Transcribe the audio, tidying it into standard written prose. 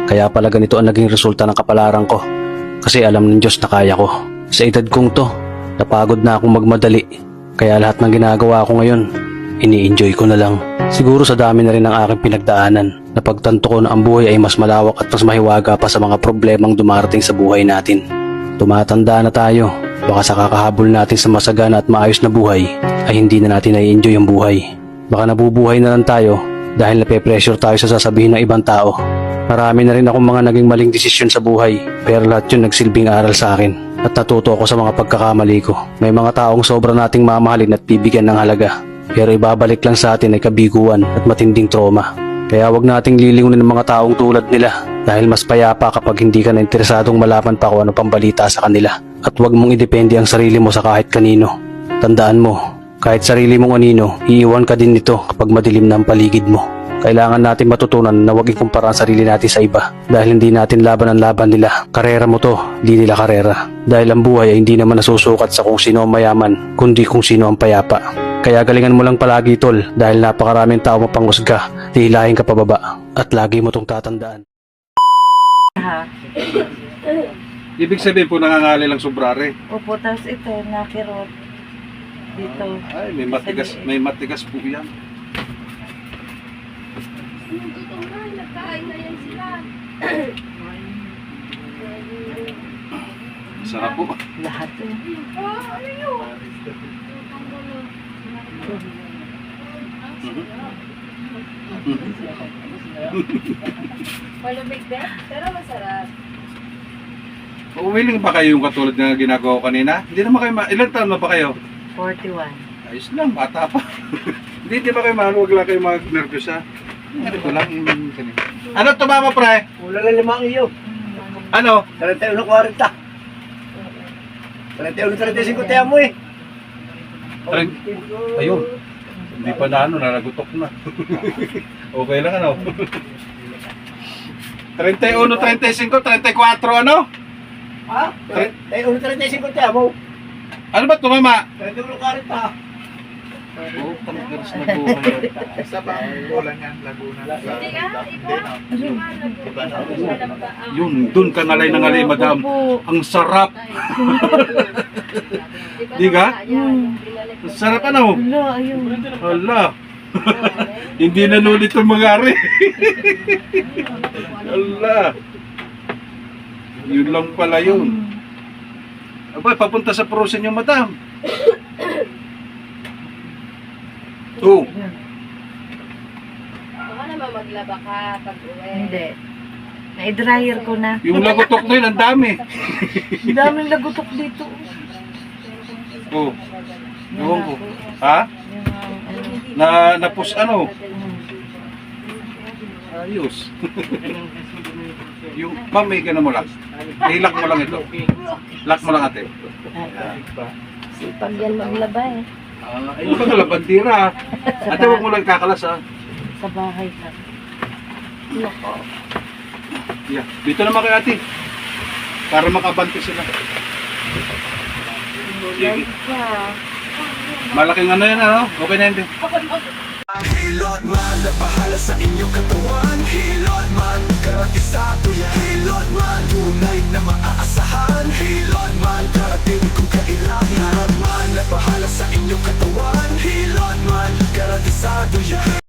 Kaya pala ganito ang naging resulta ng kapalaran ko. Kasi alam ng Diyos na kaya ko. Sa edad kong to, napagod na akong magmadali. Kaya lahat ng ginagawa ko ngayon, ini-enjoy ko na lang. Siguro sa dami na rin ng aking pinagdaanan, napagtanto ko na ang buhay ay mas malawak at mas mahiwaga pa sa mga problemang dumarating sa buhay natin. Tumatanda na tayo, baka sa kakahabol natin sa masagana at maayos na buhay, ay hindi na natin nai-enjoy ang buhay. Baka nabubuhay na lang tayo dahil nape-pressure tayo sa sasabihin ng ibang tao. Marami na rin akong mga naging maling desisyon sa buhay, pero lahat yun nagsilbing aral sa akin at natuto ako sa mga pagkakamali ko. May mga taong sobra nating mamahalin at bibigyan ng halaga, pero ibabalik lang sa atin ay kabiguan at matinding trauma. Kaya wag nating lilingunin ng mga taong tulad nila dahil mas payapa kapag hindi ka na interesadong malaman pa kung ano pang balita sa kanila. At wag mong idepende ang sarili mo sa kahit kanino. Tandaan mo, kahit sarili mong anino, iiwan ka din nito kapag madilim na ang paligid mo. Kailangan natin matutunan na huwag ikumpara ang sarili natin sa iba dahil hindi natin laban ang laban nila. Karera mo to, di nila karera. Dahil ang buhay ay hindi naman nasusukat sa kung sino ang mayaman, kundi kung sino ang payapa. Kaya galingan mo lang palagi tol dahil napakaraming tao mapanghusga, hihilahin ka pababa at lagi mo tong tatandaan. Ibig sabihin po nangangali lang sobrare. Opo, tapos ito, nakirot. Dito. Ay, may matigas po yan. Sarap po. Lahat eh. Malamig din, pero masarap. Willing ba kayo yung katulad na ginagawa ko kanina? Hindi naman kayo, ilan taon na ba kayo? 41. Ayos lang, bata pa. Hindi ba kayo huwag lang kayo mag-nervous ha? Ganito lang yung kanina. Ano tumama pre? Wala na limang iyo. Ano? 31.40. 31.35 tayo mo eh. Ayun. Hindi pa na ano, nalagutok na. Okay lang ano? 31, 35, 34 ano? Ha? 31.35 tayo mo. Ano ba tumama? 31.40. Oh, panggaras na buhay. Isa pa ang kulang yan, Laguna. Hindi iba. Yun, dun ka ngalay na ngalay, madam. Ang sarap. Di ka? Ang sarap ano? Wala, ayun. Hala. Hindi na nulit ang mga-ari. Hala. Yun lang pala yun. Aba, papunta sa Prusen yung madam. Oh. Baka naman maglaba ka pag-uwi. Hindi. Na-dryer ko na. Yung lagotok na yun, ang dami. Ang daming lagutok dito. Oh. Ewan ko. Ha? Napus ano? Ayos. Yung, ma'am, may gana mo lang. I-lock mo lang ito. Lock mo lang ate. Sipag yan maglaba eh. Ayun ka na, bandira. Ate, huwag mo lang kakalas ha. Sa bahay ka. Loko. Yeah. Dito naman kay ate. Para makabante sila. Sige. Malaking ano yan ano? Okay na hindi. Hilot man, nabahala sa inyong katawan. Hilot man, garantisado yan. Hilot man, tunay na maaasahan. Hilot man, karating kung kailangan. Hilot man, nabahala sa inyong katawan. Hilot man, garantisado yan.